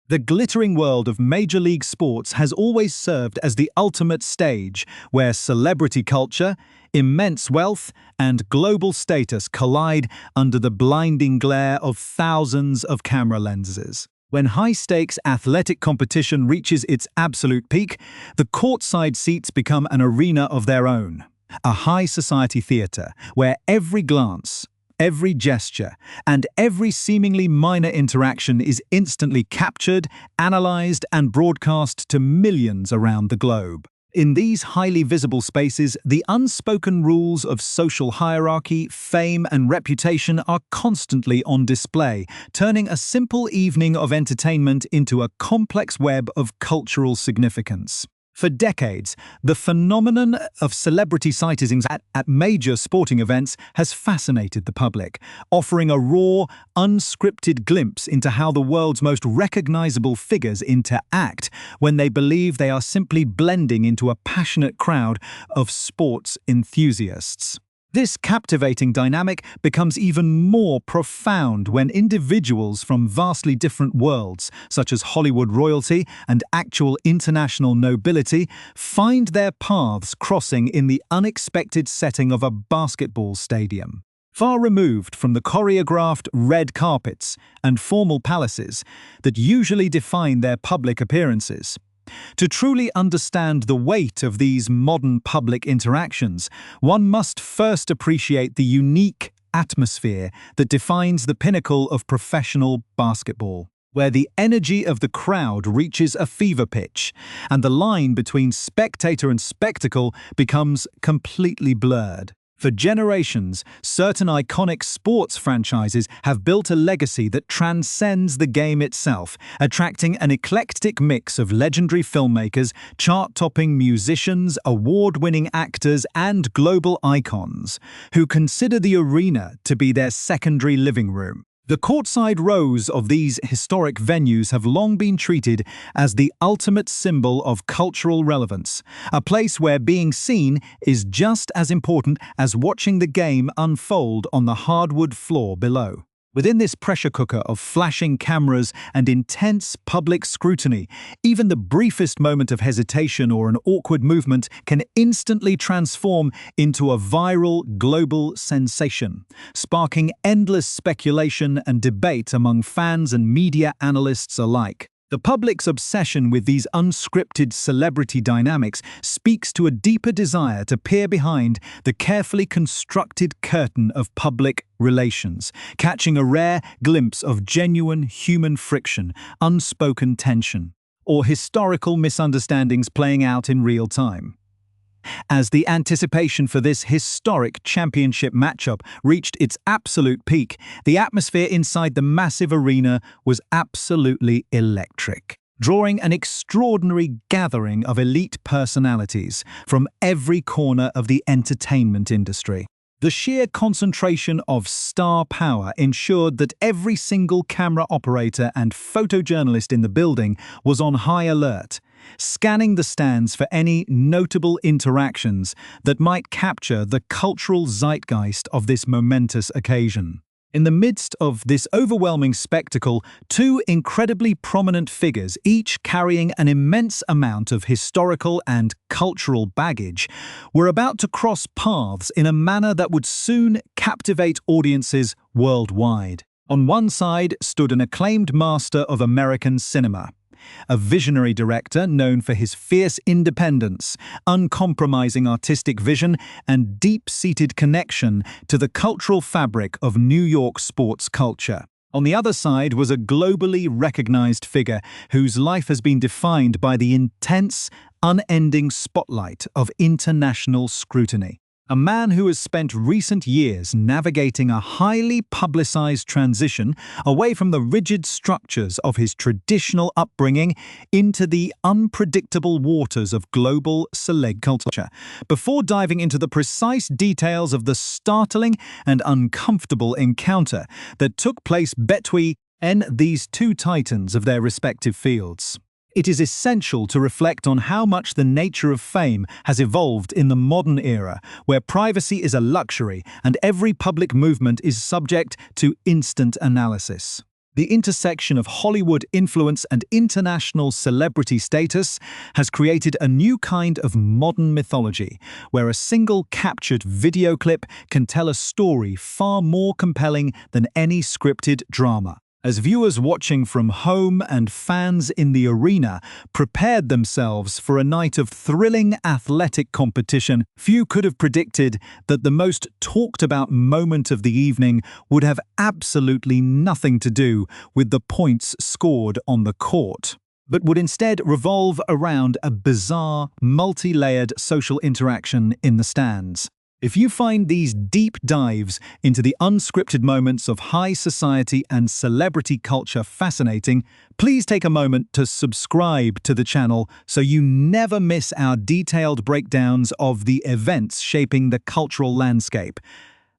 The glittering world of Major League sports has always served as the ultimate stage where celebrity culture, immense wealth, and global status collide under the blinding glare of thousands of camera lenses. When high-stakes athletic competition reaches its absolute peak, the courtside seats become an arena of their own, a high society theater where every glance, every gesture, and every seemingly minor interaction is instantly captured, analyzed, and broadcast to millions around the globe. In these highly visible spaces, the unspoken rules of social hierarchy, fame, and reputation are constantly on display, turning a simple evening of entertainment into a complex web of cultural significance. For decades, the phenomenon of celebrity sightings at major sporting events has fascinated the public, offering a raw, unscripted glimpse into how the world's most recognizable figures interact when they believe they are simply blending into a passionate crowd of sports enthusiasts. This captivating dynamic becomes even more profound when individuals from vastly different worlds, such as Hollywood royalty and actual international nobility, find their paths crossing in the unexpected setting of a basketball stadium. Far removed from the choreographed red carpets and formal palaces that usually define their public appearances. To truly understand the weight of these modern public interactions, one must first appreciate the unique atmosphere that defines the pinnacle of professional basketball, where the energy of the crowd reaches a fever pitch, and the line between spectator and spectacle becomes completely blurred. For generations, certain iconic sports franchises have built a legacy that transcends the game itself, attracting an eclectic mix of legendary filmmakers, chart-topping musicians, award-winning actors, and global icons, who consider the arena to be their secondary living room. The courtside rows of these historic venues have long been treated as the ultimate symbol of cultural relevance, a place where being seen is just as important as watching the game unfold on the hardwood floor below. Within this pressure cooker of flashing cameras and intense public scrutiny, even the briefest moment of hesitation or an awkward movement can instantly transform into a viral global sensation, sparking endless speculation and debate among fans and media analysts alike. The public's obsession with these unscripted celebrity dynamics speaks to a deeper desire to peer behind the carefully constructed curtain of public relations, catching a rare glimpse of genuine human friction, unspoken tension, or historical misunderstandings playing out in real time. As the anticipation for this historic championship matchup reached its absolute peak, the atmosphere inside the massive arena was absolutely electric, drawing an extraordinary gathering of elite personalities from every corner of the entertainment industry. The sheer concentration of star power ensured that every single camera operator and photojournalist in the building was on high alert, scanning the stands for any notable interactions that might capture the cultural zeitgeist of this momentous occasion. In the midst of this overwhelming spectacle, two incredibly prominent figures, each carrying an immense amount of historical and cultural baggage, were about to cross paths in a manner that would soon captivate audiences worldwide. On one side stood an acclaimed master of American cinema, a visionary director known for his fierce independence, uncompromising artistic vision, and deep-seated connection to the cultural fabric of New York sports culture. On the other side was a globally recognized figure whose life has been defined by the intense, unending spotlight of international scrutiny. A man who has spent recent years navigating a highly publicized transition away from the rigid structures of his traditional upbringing into the unpredictable waters of global celeb culture. Before diving into the precise details of the startling and uncomfortable encounter that took place between these two titans of their respective fields. It is essential to reflect on how much the nature of fame has evolved in the modern era, where privacy is a luxury and every public movement is subject to instant analysis. The intersection of Hollywood influence and international celebrity status has created a new kind of modern mythology, where a single captured video clip can tell a story far more compelling than any scripted drama. As viewers watching from home and fans in the arena prepared themselves for a night of thrilling athletic competition, few could have predicted that the most talked-about moment of the evening would have absolutely nothing to do with the points scored on the court, but would instead revolve around a bizarre, multi-layered social interaction in the stands. If you find these deep dives into the unscripted moments of high society and celebrity culture fascinating, please take a moment to subscribe to the channel so you never miss our detailed breakdowns of the events shaping the cultural landscape.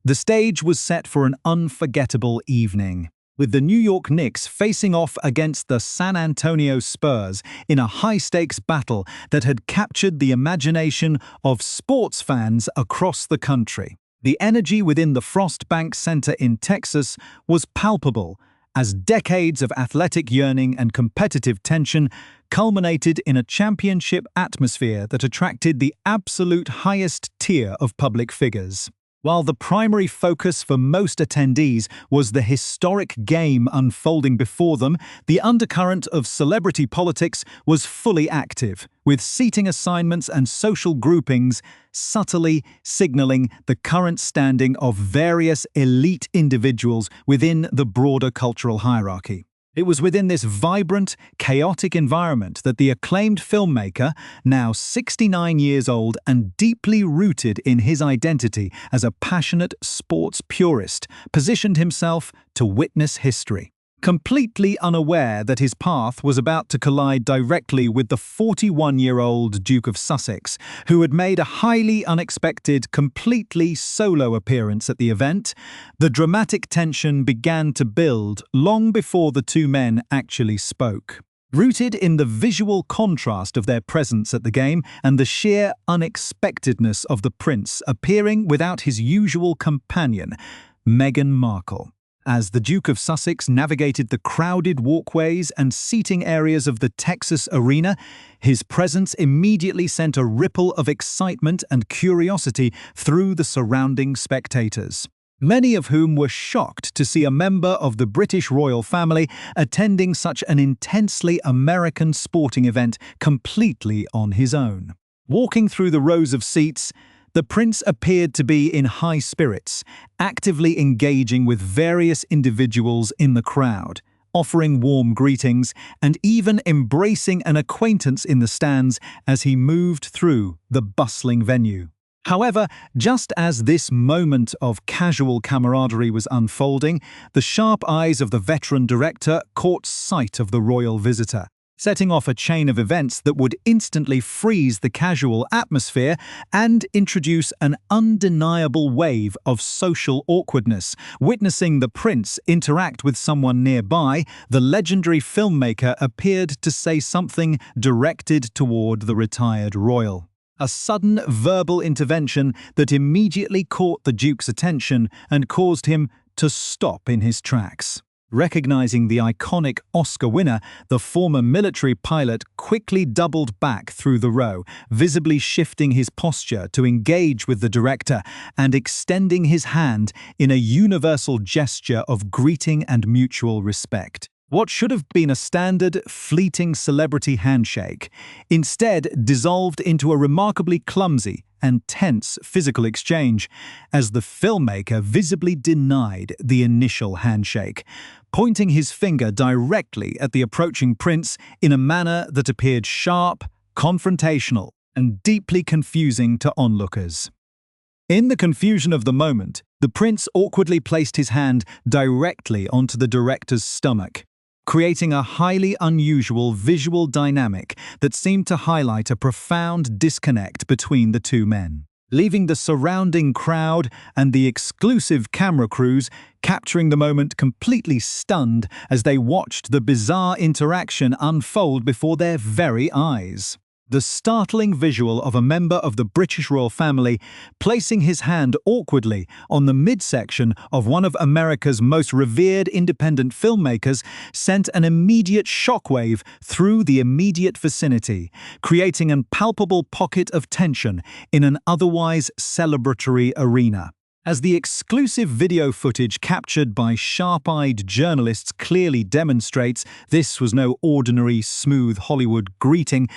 The stage was set for an unforgettable evening, with the New York Knicks facing off against the San Antonio Spurs in a high-stakes battle that had captured the imagination of sports fans across the country. The energy within the Frost Bank Center in Texas was palpable, as decades of athletic yearning and competitive tension culminated in a championship atmosphere that attracted the absolute highest tier of public figures. While the primary focus for most attendees was the historic game unfolding before them, the undercurrent of celebrity politics was fully active, with seating assignments and social groupings subtly signaling the current standing of various elite individuals within the broader cultural hierarchy. It was within this vibrant, chaotic environment that the acclaimed filmmaker, now 69 years old and deeply rooted in his identity as a passionate sports purist, positioned himself to witness history. Completely unaware that his path was about to collide directly with the 41-year-old Duke of Sussex, who had made a highly unexpected, completely solo appearance at the event, the dramatic tension began to build long before the two men actually spoke. Rooted in the visual contrast of their presence at the game and the sheer unexpectedness of the prince appearing without his usual companion, Meghan Markle. As the Duke of Sussex navigated the crowded walkways and seating areas of the Texas arena, his presence immediately sent a ripple of excitement and curiosity through the surrounding spectators, many of whom were shocked to see a member of the British royal family attending such an intensely American sporting event completely on his own. Walking through the rows of seats, the prince appeared to be in high spirits, actively engaging with various individuals in the crowd, offering warm greetings and even embracing an acquaintance in the stands as he moved through the bustling venue. However, just as this moment of casual camaraderie was unfolding, the sharp eyes of the veteran director caught sight of the royal visitor, setting off a chain of events that would instantly freeze the casual atmosphere and introduce an undeniable wave of social awkwardness. Witnessing the prince interact with someone nearby, the legendary filmmaker appeared to say something directed toward the retired royal. A sudden verbal intervention that immediately caught the Duke's attention and caused him to stop in his tracks. Recognizing the iconic Oscar winner, the former military pilot quickly doubled back through the row, visibly shifting his posture to engage with the director and extending his hand in a universal gesture of greeting and mutual respect. What should have been a standard, fleeting celebrity handshake instead dissolved into a remarkably clumsy and tense physical exchange, as the filmmaker visibly denied the initial handshake, pointing his finger directly at the approaching prince in a manner that appeared sharp, confrontational, and deeply confusing to onlookers. In the confusion of the moment, the prince awkwardly placed his hand directly onto the director's stomach, creating a highly unusual visual dynamic that seemed to highlight a profound disconnect between the two men, leaving the surrounding crowd and the exclusive camera crews capturing the moment completely stunned as they watched the bizarre interaction unfold before their very eyes. The startling visual of a member of the British royal family placing his hand awkwardly on the midsection of one of America's most revered independent filmmakers sent an immediate shockwave through the immediate vicinity, creating a palpable pocket of tension in an otherwise celebratory arena. As the exclusive video footage captured by sharp-eyed journalists clearly demonstrates, this was no ordinary, smooth Hollywood greeting,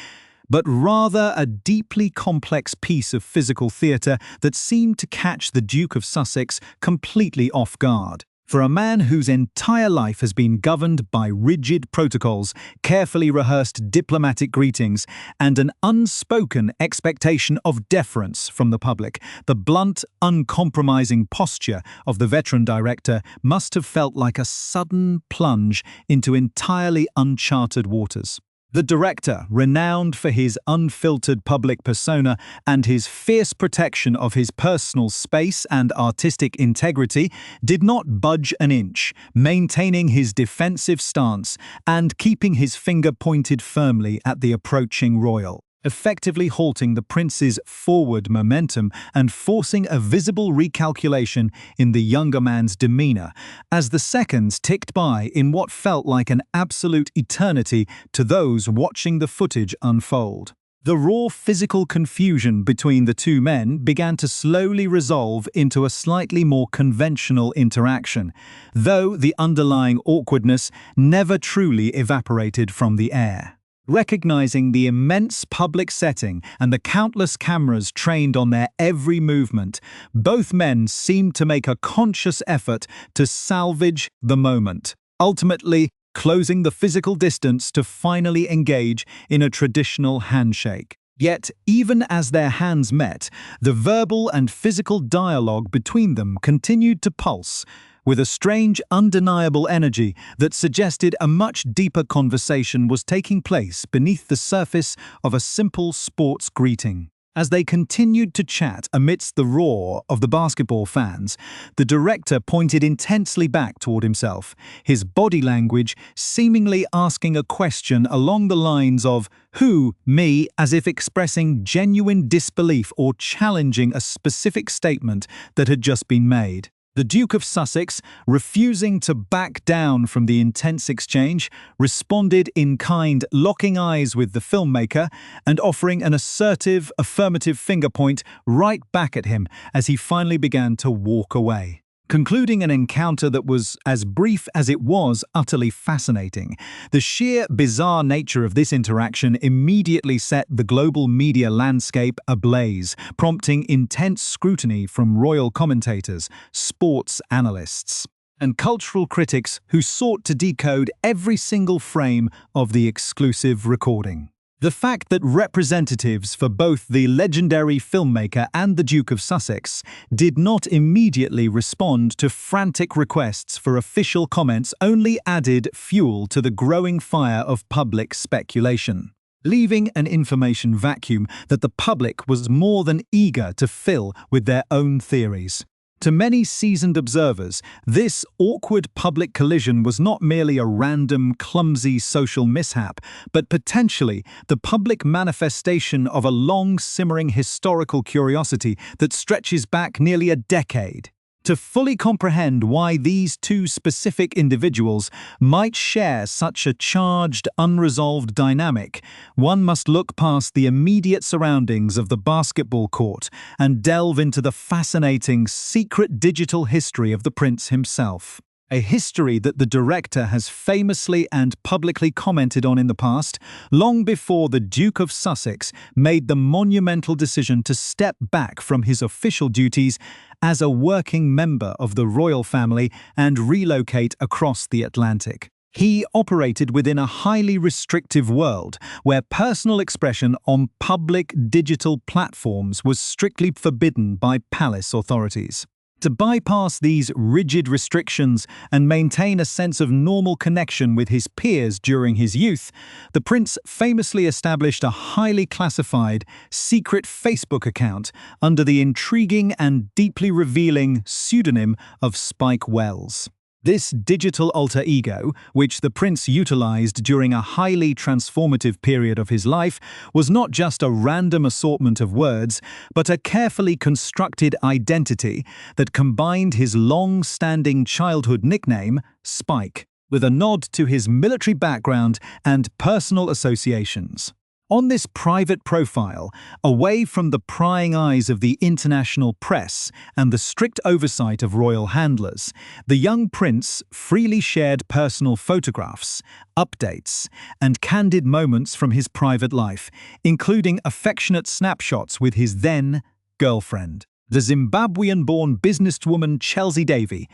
but rather a deeply complex piece of physical theatre that seemed to catch the Duke of Sussex completely off guard. For a man whose entire life has been governed by rigid protocols, carefully rehearsed diplomatic greetings, and an unspoken expectation of deference from the public, the blunt, uncompromising posture of the veteran director must have felt like a sudden plunge into entirely uncharted waters. The director, renowned for his unfiltered public persona and his fierce protection of his personal space and artistic integrity, did not budge an inch, maintaining his defensive stance and keeping his finger pointed firmly at the approaching royal, effectively halting the prince's forward momentum and forcing a visible recalculation in the younger man's demeanor as the seconds ticked by in what felt like an absolute eternity to those watching the footage unfold. The raw physical confusion between the two men began to slowly resolve into a slightly more conventional interaction, though the underlying awkwardness never truly evaporated from the air. Recognizing the immense public setting and the countless cameras trained on their every movement, both men seemed to make a conscious effort to salvage the moment, ultimately closing the physical distance to finally engage in a traditional handshake. Yet, even as their hands met, the verbal and physical dialogue between them continued to pulse, with a strange, undeniable energy that suggested a much deeper conversation was taking place beneath the surface of a simple sports greeting. As they continued to chat amidst the roar of the basketball fans, the director pointed intensely back toward himself, his body language seemingly asking a question along the lines of, "Who, me?" as if expressing genuine disbelief or challenging a specific statement that had just been made. The Duke of Sussex, refusing to back down from the intense exchange, responded in kind, locking eyes with the filmmaker and offering an assertive, affirmative finger point right back at him as he finally began to walk away, concluding an encounter that was as brief as it was utterly fascinating. The sheer bizarre nature of this interaction immediately set the global media landscape ablaze, prompting intense scrutiny from royal commentators, sports analysts, and cultural critics who sought to decode every single frame of the exclusive recording. The fact that representatives for both the legendary filmmaker and the Duke of Sussex did not immediately respond to frantic requests for official comments only added fuel to the growing fire of public speculation, leaving an information vacuum that the public was more than eager to fill with their own theories. To many seasoned observers, this awkward public collision was not merely a random, clumsy social mishap, but potentially the public manifestation of a long-simmering historical curiosity that stretches back nearly a decade. To fully comprehend why these two specific individuals might share such a charged, unresolved dynamic, one must look past the immediate surroundings of the basketball court and delve into the fascinating, secret digital history of the prince himself. A history that the director has famously and publicly commented on in the past, long before the Duke of Sussex made the monumental decision to step back from his official duties as a working member of the royal family and relocate across the Atlantic. He operated within a highly restrictive world where personal expression on public digital platforms was strictly forbidden by palace authorities. To bypass these rigid restrictions and maintain a sense of normal connection with his peers during his youth, the prince famously established a highly classified, secret Facebook account under the intriguing and deeply revealing pseudonym of Spike Wells. This digital alter ego, which the prince utilized during a highly transformative period of his life, was not just a random assortment of words, but a carefully constructed identity that combined his long-standing childhood nickname, Spike, with a nod to his military background and personal associations. On this private profile, away from the prying eyes of the international press and the strict oversight of royal handlers, the young prince freely shared personal photographs, updates, and candid moments from his private life, including affectionate snapshots with his then-girlfriend, the Zimbabwean-born businesswoman Chelsea Davy,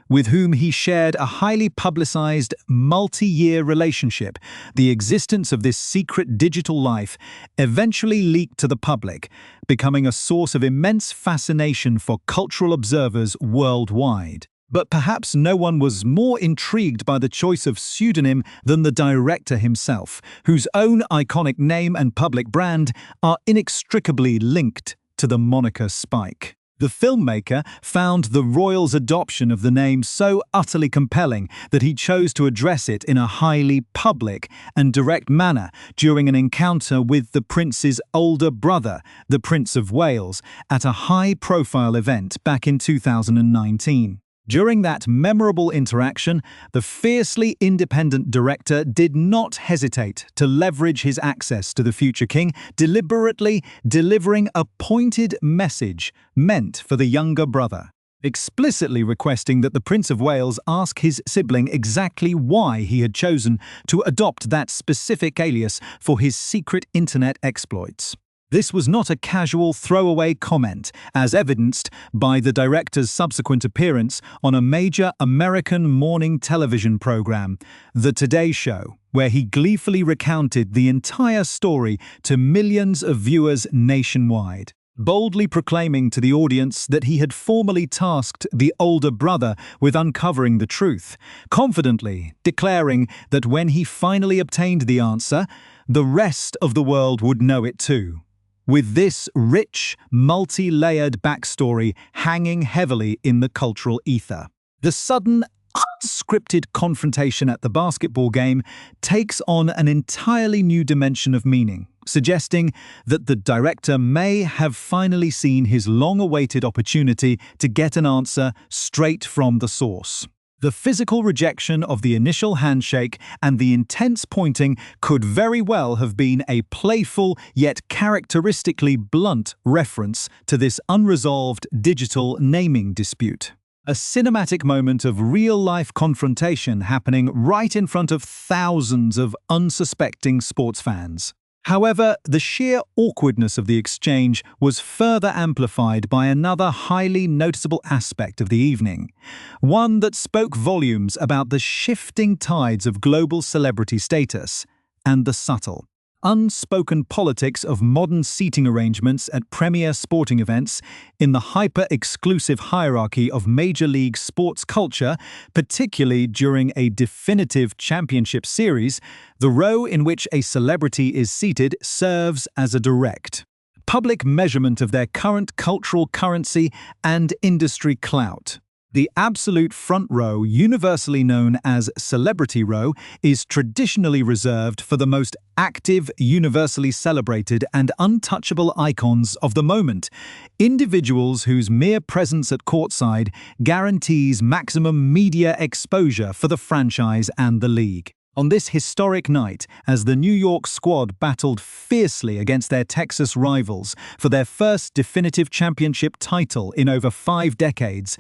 with whom he shared a highly publicized, multi-year relationship. The existence of this secret digital life eventually leaked to the public, becoming a source of immense fascination for cultural observers worldwide. But perhaps no one was more intrigued by the choice of pseudonym than the director himself, whose own iconic name and public brand are inextricably linked to the moniker Spike. The filmmaker found the royals' adoption of the name so utterly compelling that he chose to address it in a highly public and direct manner during an encounter with the prince's older brother, the Prince of Wales, at a high-profile event back in 2019. During that memorable interaction, the fiercely independent director did not hesitate to leverage his access to the future king, deliberately delivering a pointed message meant for the younger brother, explicitly requesting that the Prince of Wales ask his sibling exactly why he had chosen to adopt that specific alias for his secret internet exploits. This was not a casual throwaway comment, as evidenced by the director's subsequent appearance on a major American morning television program, The Today Show, where he gleefully recounted the entire story to millions of viewers nationwide, boldly proclaiming to the audience that he had formally tasked the older brother with uncovering the truth, confidently declaring that when he finally obtained the answer, the rest of the world would know it too. With this rich, multi-layered backstory hanging heavily in the cultural ether. The sudden, unscripted confrontation at the basketball game takes on an entirely new dimension of meaning, suggesting that the director may have finally seen his long-awaited opportunity to get an answer straight from the source. The physical rejection of the initial handshake and the intense pointing could very well have been a playful yet characteristically blunt reference to this unresolved digital naming dispute. A cinematic moment of real-life confrontation happening right in front of thousands of unsuspecting sports fans. However, the sheer awkwardness of the exchange was further amplified by another highly noticeable aspect of the evening, one that spoke volumes about the shifting tides of global celebrity status and the subtle, unspoken politics of modern seating arrangements at premier sporting events in the hyper-exclusive hierarchy of Major League sports culture, particularly during a definitive championship series. The row in which a celebrity is seated serves as a direct, public measurement of their current cultural currency and industry clout. The absolute front row, universally known as Celebrity Row, is traditionally reserved for the most active, universally celebrated, and untouchable icons of the moment, individuals whose mere presence at courtside guarantees maximum media exposure for the franchise and the league. On this historic night, as the New York squad battled fiercely against their Texas rivals for their first definitive championship title in over 5 decades,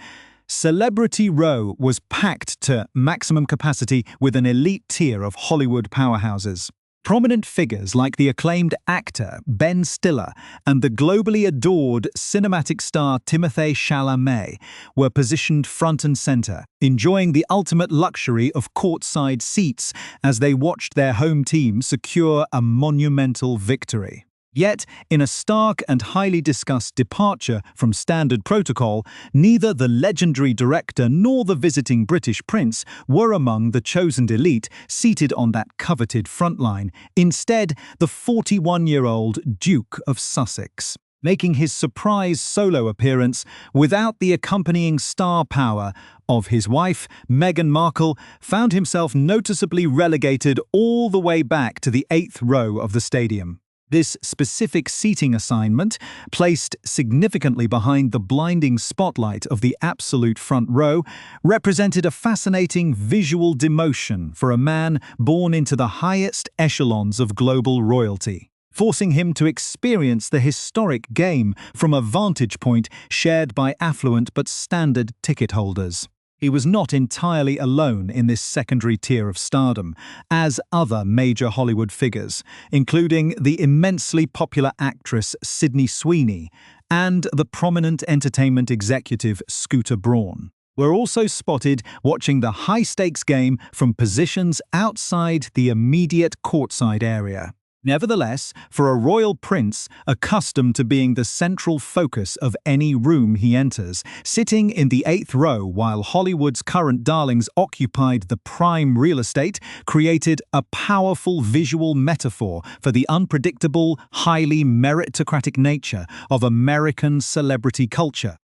Celebrity Row was packed to maximum capacity with an elite tier of Hollywood powerhouses. Prominent figures like the acclaimed actor Ben Stiller and the globally adored cinematic star Timothée Chalamet were positioned front and center, enjoying the ultimate luxury of courtside seats as they watched their home team secure a monumental victory. Yet, in a stark and highly discussed departure from standard protocol, neither the legendary director nor the visiting British prince were among the chosen elite seated on that coveted front line. Instead, the 41-year-old Duke of Sussex, making his surprise solo appearance without the accompanying star power of his wife, Meghan Markle, found himself noticeably relegated all the way back to the 8th row of the stadium. This specific seating assignment, placed significantly behind the blinding spotlight of the absolute front row, represented a fascinating visual demotion for a man born into the highest echelons of global royalty, forcing him to experience the historic game from a vantage point shared by affluent but standard ticket holders. He was not entirely alone in this secondary tier of stardom, as other major Hollywood figures, including the immensely popular actress Sydney Sweeney and the prominent entertainment executive Scooter Braun, were also spotted watching the high-stakes game from positions outside the immediate courtside area. Nevertheless, for a royal prince accustomed to being the central focus of any room he enters, sitting in the 8th row while Hollywood's current darlings occupied the prime real estate created a powerful visual metaphor for the unpredictable, highly meritocratic nature of American celebrity culture,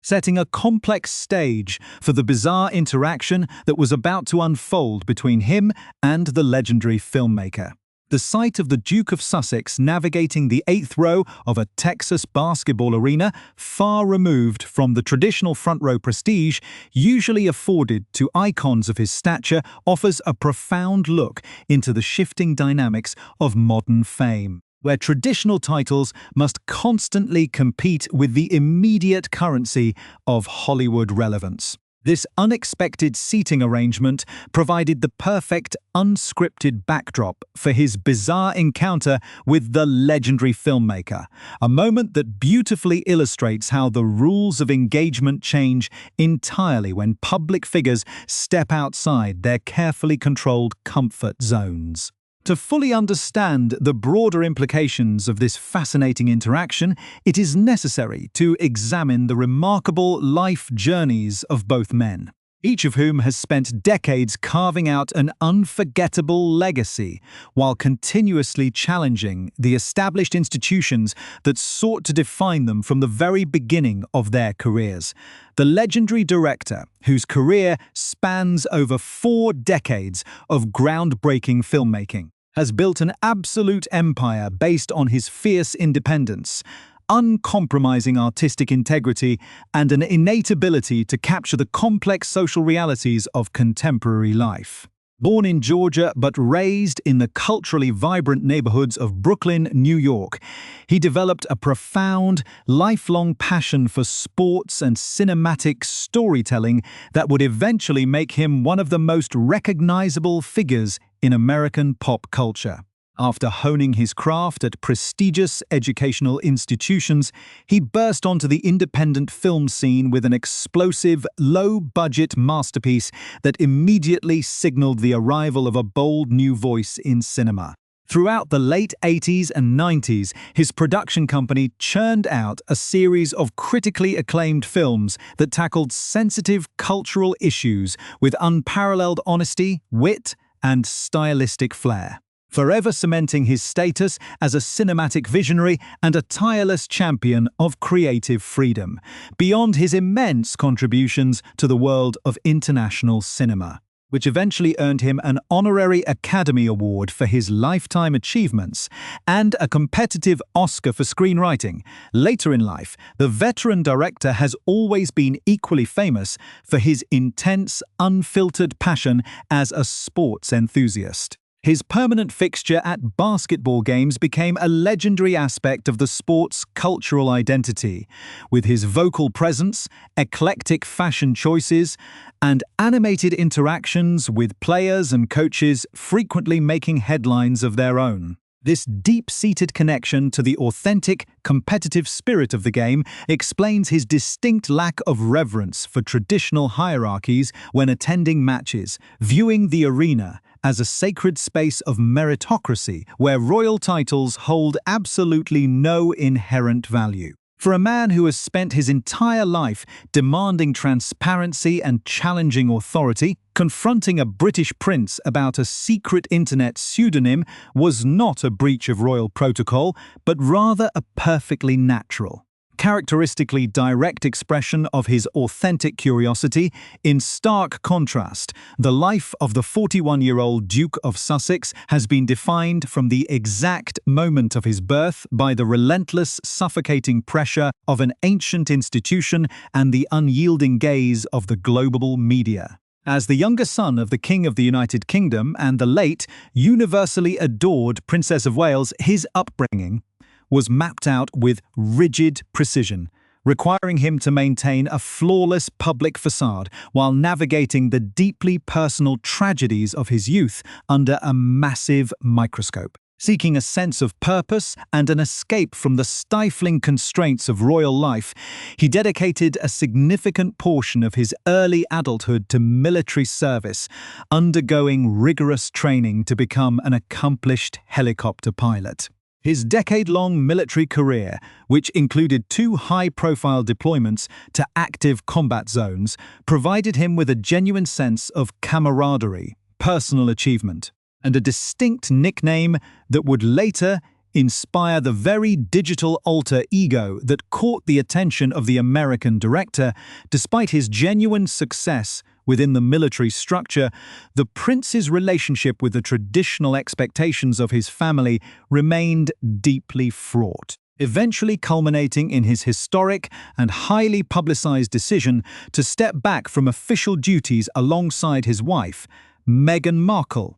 setting a complex stage for the bizarre interaction that was about to unfold between him and the legendary filmmaker. The sight of the Duke of Sussex navigating the 8th row of a Texas basketball arena, far removed from the traditional front row prestige usually afforded to icons of his stature, offers a profound look into the shifting dynamics of modern fame, where traditional titles must constantly compete with the immediate currency of Hollywood relevance. This unexpected seating arrangement provided the perfect, unscripted backdrop for his bizarre encounter with the legendary filmmaker, a moment that beautifully illustrates how the rules of engagement change entirely when public figures step outside their carefully controlled comfort zones. To fully understand the broader implications of this fascinating interaction, it is necessary to examine the remarkable life journeys of both men, each of whom has spent decades carving out an unforgettable legacy while continuously challenging the established institutions that sought to define them from the very beginning of their careers. The legendary director, whose career spans over 4 decades of groundbreaking filmmaking, has built an absolute empire based on his fierce independence, uncompromising artistic integrity, and an innate ability to capture the complex social realities of contemporary life. Born in Georgia but raised in the culturally vibrant neighborhoods of Brooklyn, New York, he developed a profound, lifelong passion for sports and cinematic storytelling that would eventually make him one of the most recognizable figures in American pop culture. After honing his craft at prestigious educational institutions, he burst onto the independent film scene with an explosive, low-budget masterpiece that immediately signaled the arrival of a bold new voice in cinema. Throughout the late 80s and 90s, his production company churned out a series of critically acclaimed films that tackled sensitive cultural issues with unparalleled honesty, wit, and stylistic flair, forever cementing his status as a cinematic visionary and a tireless champion of creative freedom, beyond his immense contributions to the world of international cinema, which eventually earned him an honorary Academy Award for his lifetime achievements and a competitive Oscar for screenwriting. Later in life, the veteran director has always been equally famous for his intense, unfiltered passion as a sports enthusiast. His permanent fixture at basketball games became a legendary aspect of the sport's cultural identity, with his vocal presence, eclectic fashion choices, and animated interactions with players and coaches frequently making headlines of their own. This deep-seated connection to the authentic, competitive spirit of the game explains his distinct lack of reverence for traditional hierarchies when attending matches, viewing the arena as a sacred space of meritocracy where royal titles hold absolutely no inherent value. For a man who has spent his entire life demanding transparency and challenging authority, confronting a British prince about a secret internet pseudonym was not a breach of royal protocol, but rather a perfectly natural, characteristically direct expression of his authentic curiosity. In stark contrast, the life of the 41-year-old Duke of Sussex has been defined from the exact moment of his birth by the relentless, suffocating pressure of an ancient institution and the unyielding gaze of the global media. As the younger son of the King of the United Kingdom and the late, universally adored Princess of Wales, his upbringing was mapped out with rigid precision, requiring him to maintain a flawless public facade while navigating the deeply personal tragedies of his youth under a massive microscope. Seeking a sense of purpose and an escape from the stifling constraints of royal life, he dedicated a significant portion of his early adulthood to military service, undergoing rigorous training to become an accomplished helicopter pilot. His decade-long military career, which included 2 high-profile deployments to active combat zones, provided him with a genuine sense of camaraderie, personal achievement, and a distinct nickname that would later inspire the very digital alter ego that caught the attention of the American director. Despite his genuine success within the military structure, the prince's relationship with the traditional expectations of his family remained deeply fraught, eventually culminating in his historic and highly publicized decision to step back from official duties alongside his wife, Meghan Markle.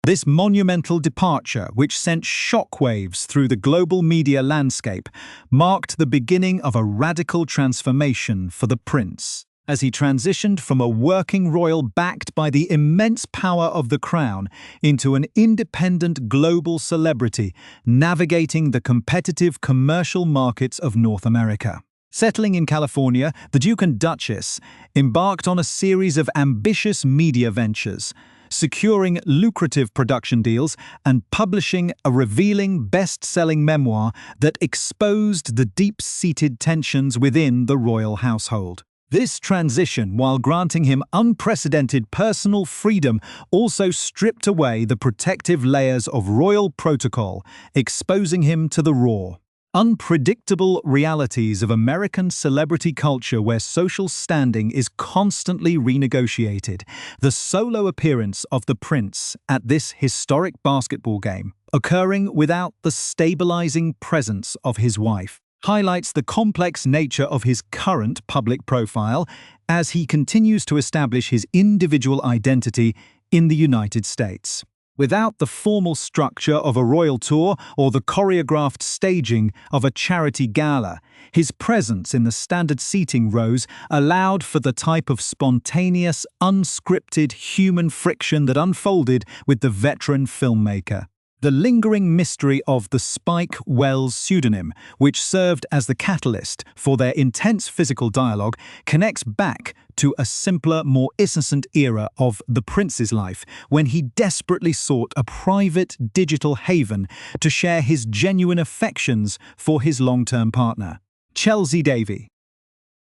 This monumental departure, which sent shockwaves through the global media landscape, marked the beginning of a radical transformation for the prince, as he transitioned from a working royal backed by the immense power of the crown into an independent global celebrity navigating the competitive commercial markets of North America. Settling in California, the Duke and Duchess embarked on a series of ambitious media ventures, securing lucrative production deals and publishing a revealing best-selling memoir that exposed the deep-seated tensions within the royal household. This transition, while granting him unprecedented personal freedom, also stripped away the protective layers of royal protocol, exposing him to the raw, unpredictable realities of American celebrity culture where social standing is constantly renegotiated. The solo appearance of the prince at this historic basketball game, occurring without the stabilizing presence of his wife, highlights the complex nature of his current public profile as he continues to establish his individual identity in the United States. Without the formal structure of a royal tour or the choreographed staging of a charity gala, his presence in the standard seating rows allowed for the type of spontaneous, unscripted human friction that unfolded with the veteran filmmaker. The lingering mystery of the Spike Wells pseudonym, which served as the catalyst for their intense physical dialogue, connects back to a simpler, more innocent era of the prince's life, when he desperately sought a private digital haven to share his genuine affections for his long-term partner, Chelsea Davy.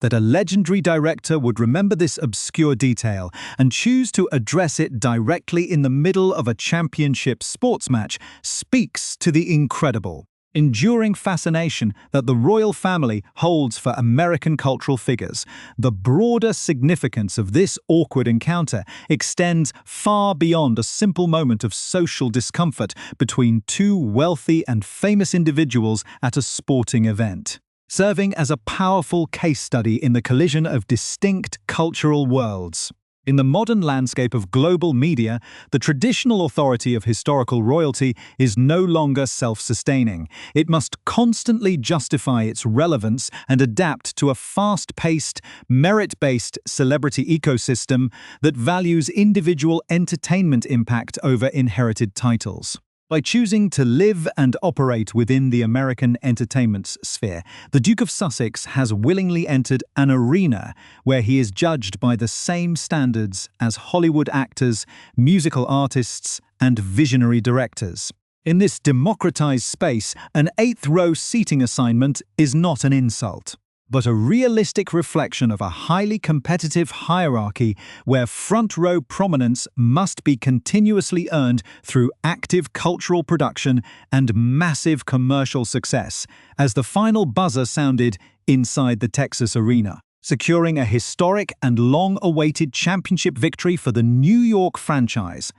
That a legendary director would remember this obscure detail and choose to address it directly in the middle of a championship sports match speaks to the incredible, enduring fascination that the royal family holds for American cultural figures. The broader significance of this awkward encounter extends far beyond a simple moment of social discomfort between 2 wealthy and famous individuals at a sporting event, serving as a powerful case study in the collision of distinct cultural worlds. In the modern landscape of global media, the traditional authority of historical royalty is no longer self-sustaining. It must constantly justify its relevance and adapt to a fast-paced, merit-based celebrity ecosystem that values individual entertainment impact over inherited titles. By choosing to live and operate within the American entertainment sphere, the Duke of Sussex has willingly entered an arena where he is judged by the same standards as Hollywood actors, musical artists, and visionary directors. In this democratized space, an eighth-row seating assignment is not an insult, but a realistic reflection of a highly competitive hierarchy where front-row prominence must be continuously earned through active cultural production and massive commercial success, as the final buzzer sounded inside the Texas arena, securing a historic and long-awaited championship victory for the New York franchise.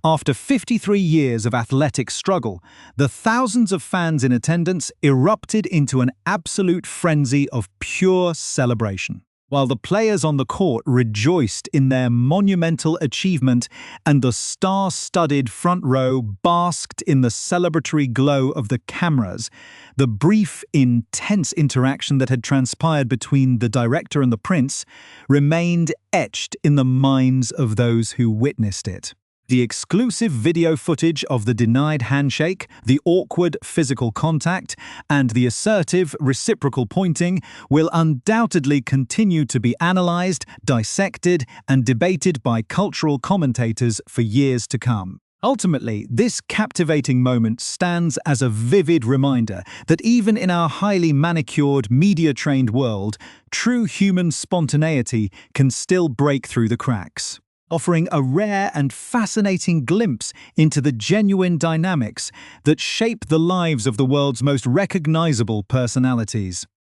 After 53 years of athletic struggle, the thousands of fans in attendance erupted into an absolute frenzy of pure celebration, while the players on the court rejoiced in their monumental achievement and the star-studded front row basked in the celebratory glow of the cameras. The brief, intense interaction that had transpired between the director and the prince remained etched in the minds of those who witnessed it. The exclusive video footage of the denied handshake, the awkward physical contact, and the assertive reciprocal pointing will undoubtedly continue to be analyzed, dissected, and debated by cultural commentators for years to come. Ultimately, this captivating moment stands as a vivid reminder that even in our highly manicured, media-trained world, true human spontaneity can still break through the cracks, offering a rare and fascinating glimpse into the genuine dynamics that shape the lives of the world's most recognizable personalities.